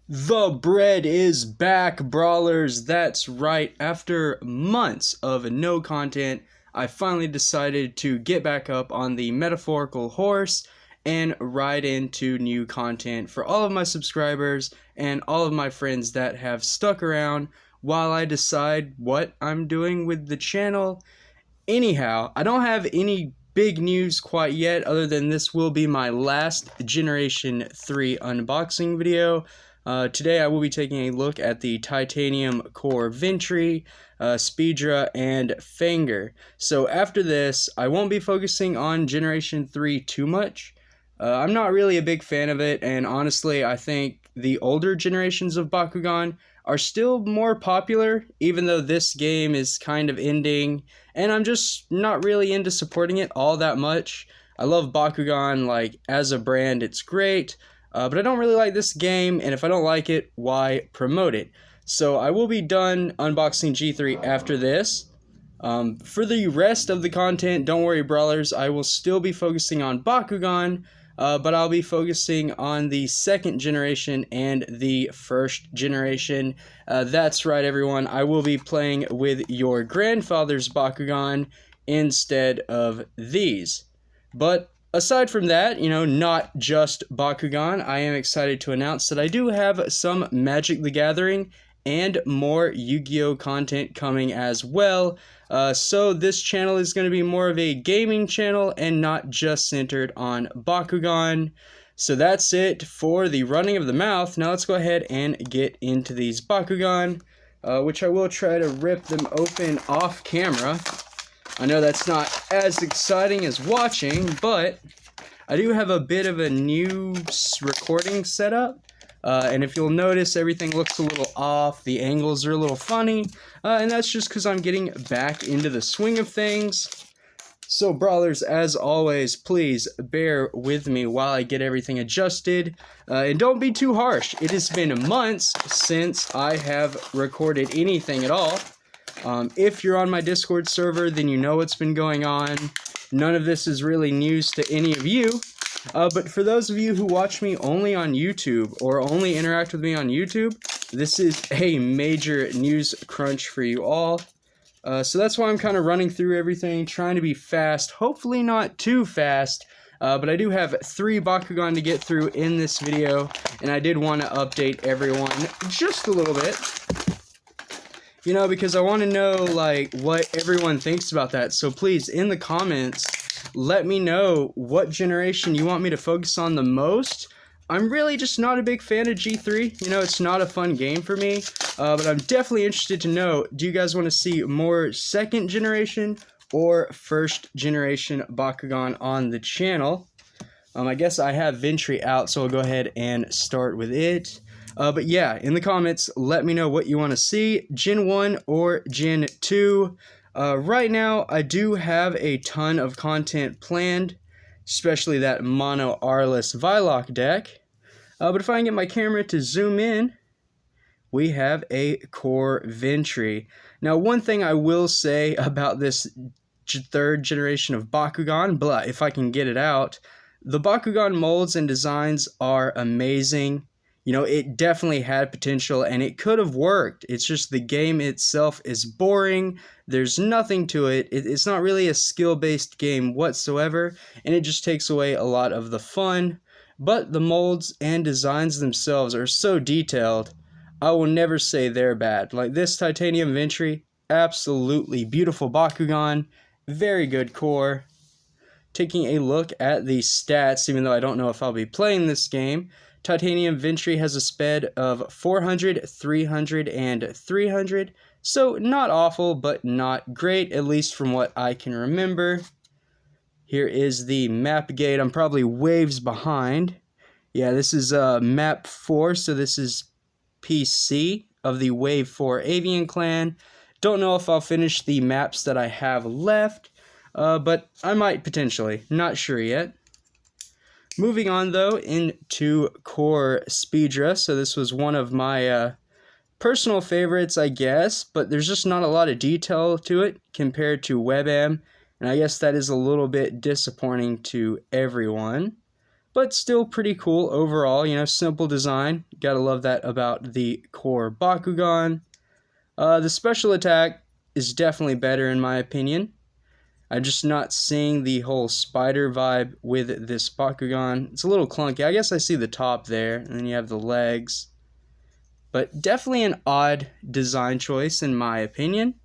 The bread is back, brawlers. That's right. After months of no content, I finally decided to get back up on the metaphorical horse and ride into new content for all of my subscribers and all of my friends that have stuck around while I decide what I'm doing with the channel. Anyhow, I don't have any big news quite yet, other than this will be my last Generation 3 unboxing video. Today I will be taking a look at the Titanium Core Ventry, Spedra, and Fangor. So after this, I won't be focusing on Generation 3 too much. I'm not really a big fan of it, and honestly, I think the older generations of Bakugan are still more popular, even though this game is kind of ending, and I'm just not really into supporting it all that much. I love Bakugan, like, as a brand, it's great, but I don't really like this game, and if I don't like it, why promote it? So I will be done unboxing G3 after this. For the rest of the content, don't worry, brawlers, I will still be focusing on Bakugan, but I'll be focusing on the second generation and the first generation. That's right, everyone. I will be playing with your grandfather's Bakugan instead of these. But aside from that, not just Bakugan, I am excited to announce that I do have some Magic the Gathering and more Yu-Gi-Oh! Content coming as well. So this channel is going to be more of a gaming channel and not just centered on Bakugan. So that's it for the running of the mouth. Now let's go ahead and get into these Bakugan, which I will try to rip them open off camera. I know that's not as exciting as watching, but I do have a bit of a new recording setup. And if you'll notice, everything looks a little off, the angles are a little funny, and that's just because I'm getting back into the swing of things. So brawlers, as always, please bear with me while I get everything adjusted, and don't be too harsh. It has been months since I have recorded anything at all. If you're on my Discord server, then you know what's been going on. None of this is really news to any of you. But for those of you who watch me only on YouTube or only interact with me on YouTube, this is a major news crunch for you all. So that's why I'm kind of running through everything, trying to be fast, hopefully not too fast. But I do have 3 Bakugan to get through in this video, and I did want to update everyone just a little bit. Because I want to know, like, what everyone thinks about that. So please, in the comments, let me know what generation you want me to focus on the most. I'm really just not a big fan of G3. It's not a fun game for me. But I'm definitely interested to know, do you guys want to see more second generation or first generation Bakugan on the channel? I guess I have Ventry out, so I'll go ahead and start with it. But yeah, in the comments, let me know what you want to see, Gen 1 or Gen 2. Right now, I do have a ton of content planned, especially that Mono Arliss Vilock deck. But if I can get my camera to zoom in, we have a Core Ventry. Now, one thing I will say about this third generation of Bakugan, but if I can get it out, the Bakugan molds and designs are amazing. It definitely had potential, and it could have worked. It's just the game itself is boring. There's nothing to it. It's not really a skill-based game whatsoever, and it just takes away a lot of the fun. But the molds and designs themselves are so detailed, I will never say they're bad. Like this Titanium Ventry, absolutely beautiful Bakugan, very good core. Taking a look at the stats, even though I don't know if I'll be playing this game, Titanium Ventry has a sped of 400, 300, and 300, so not awful, but not great, at least from what I can remember. Here is the map gate. I'm probably waves behind. Yeah, this is map 4, so this is PC of the Wave 4 Avian Clan. Don't know if I'll finish the maps that I have left, but I might potentially. Not sure yet. Moving on, though, into Core Spedra. So this was one of my personal favorites, I guess, but there's just not a lot of detail to it compared to WebM, and I guess that is a little bit disappointing to everyone. but still pretty cool overall. You know, simple design. Gotta love that about the core Bakugan. The special attack is definitely better in my opinion. I'm just not seeing the whole spider vibe with this Bakugan. It's a little clunky. I guess I see the top there, and then you have the legs. But definitely an odd design choice in my opinion.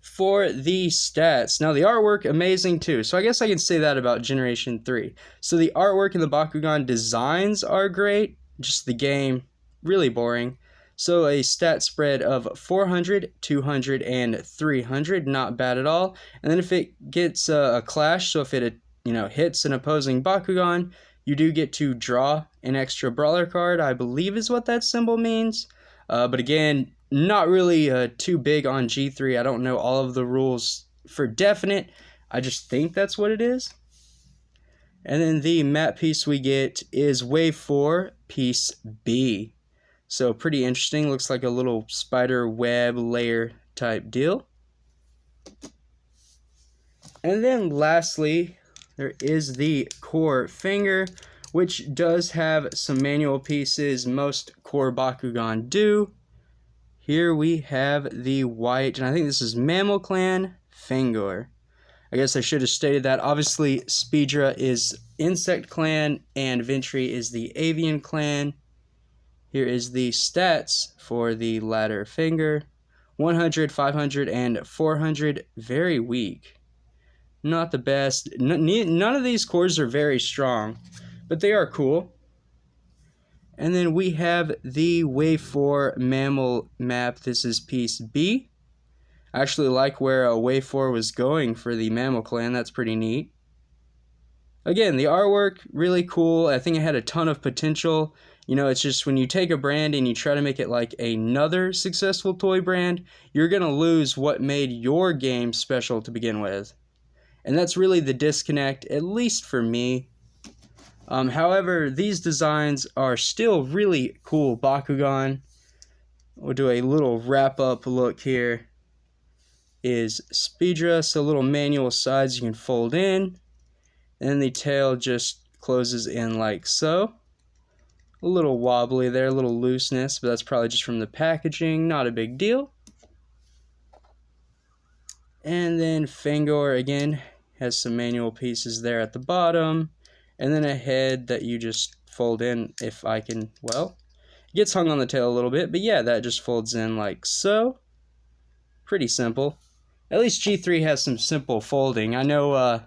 For the stats, now the artwork, amazing too. So I guess I can say that about Generation 3. So the artwork and the Bakugan designs are great, just the game, really boring. So a stat spread of 400, 200, and 300, not bad at all. And then if it gets a clash, so if it hits an opposing Bakugan, you do get to draw an extra brawler card, I believe is what that symbol means. But again, not really too big on G3. I don't know all of the rules for definite. I just think that's what it is. And then the map piece we get is Wave 4, Piece B. So pretty interesting. Looks like a little spider web layer type deal. And then lastly, there is the core Fangor, which does have some manual pieces. Most core Bakugan do. Here we have the white, and I think this is Mammal Clan Fangor. I guess I should have stated that. Obviously, Spedra is Insect Clan, and Ventry is the Avian Clan. Here is the stats for the latter Fangor. 100, 500, and 400. Very weak. Not the best. None of these cores are very strong, but they are cool. And then we have the Wave 4 Mammal map. This is Piece B. I actually like where Wave 4 was going for the Mammal Clan. That's pretty neat. Again, the artwork, really cool. I think it had a ton of potential. You know, it's just when you take a brand and you try to make it like another successful toy brand, you're going to lose what made your game special to begin with. And that's really the disconnect, at least for me. However, these designs are still really cool Bakugan. We'll do a little wrap-up look here. Is Spedra, so little manual sides you can fold in. And the tail just closes in like so. A little wobbly there, a little looseness, but that's probably just from the packaging, not a big deal. And then Fangor, again, has some manual pieces there at the bottom. And then a head that you just fold in if I can, well, it gets hung on the tail a little bit, but yeah, that just folds in like so. Pretty simple. At least G3 has some simple folding. I know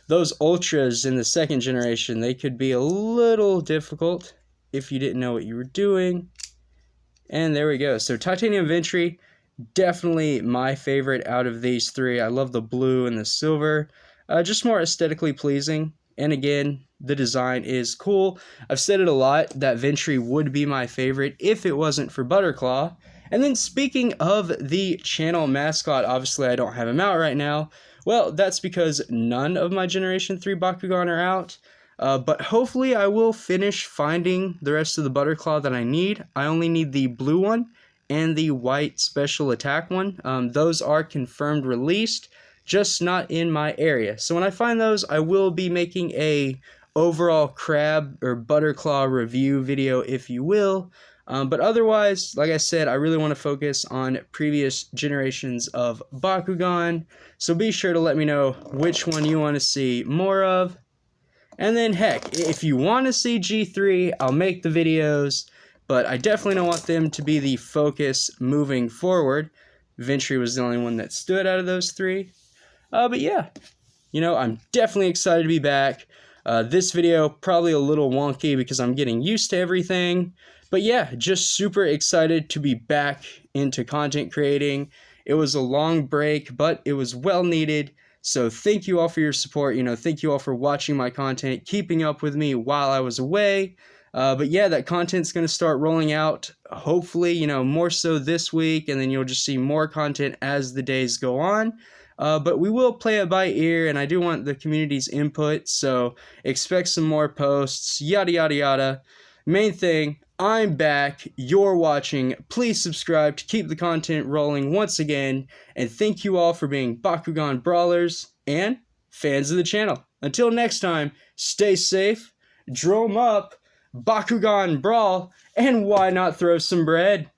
those Ultras in the second generation, they could be a little difficult if you didn't know what you were doing. And there we go. So Titanium Ventry, definitely my favorite out of these three. I love the blue and the silver. Just more aesthetically pleasing. And again, the design is cool. I've said it a lot that Ventry would be my favorite if it wasn't for Butterclaw. And then speaking of the channel mascot, obviously I don't have him out right now. Well, that's because none of my Generation 3 Bakugan are out. But hopefully I will finish finding the rest of the Butterclaw that I need. I only need the blue one and the white special attack one. Those are confirmed released, just not in my area. So when I find those, I will be making a overall crab or Butterclaw review video, if you will. But otherwise, like I said, I really want to focus on previous generations of Bakugan. So be sure to let me know which one you want to see more of. And then heck, if you want to see G3, I'll make the videos. But I definitely don't want them to be the focus moving forward. Ventry was the only one that stood out of those three. But yeah, you know, I'm definitely excited to be back. This video, probably a little wonky because I'm getting used to everything. But yeah, just super excited to be back into content creating. It was a long break, but it was well needed. So thank you all for your support. You know, thank you all for watching my content, keeping up with me while I was away. But yeah, that content's going to start rolling out, hopefully, you know, more so this week. And then you'll just see more content as the days go on. But we will play it by ear, and I do want the community's input, so expect some more posts, yada, yada, yada. Main thing, I'm back, you're watching, please subscribe to keep the content rolling once again, and thank you all for being Bakugan Brawlers and fans of the channel. Until next time, stay safe, drum up, Bakugan brawl, and why not throw some bread?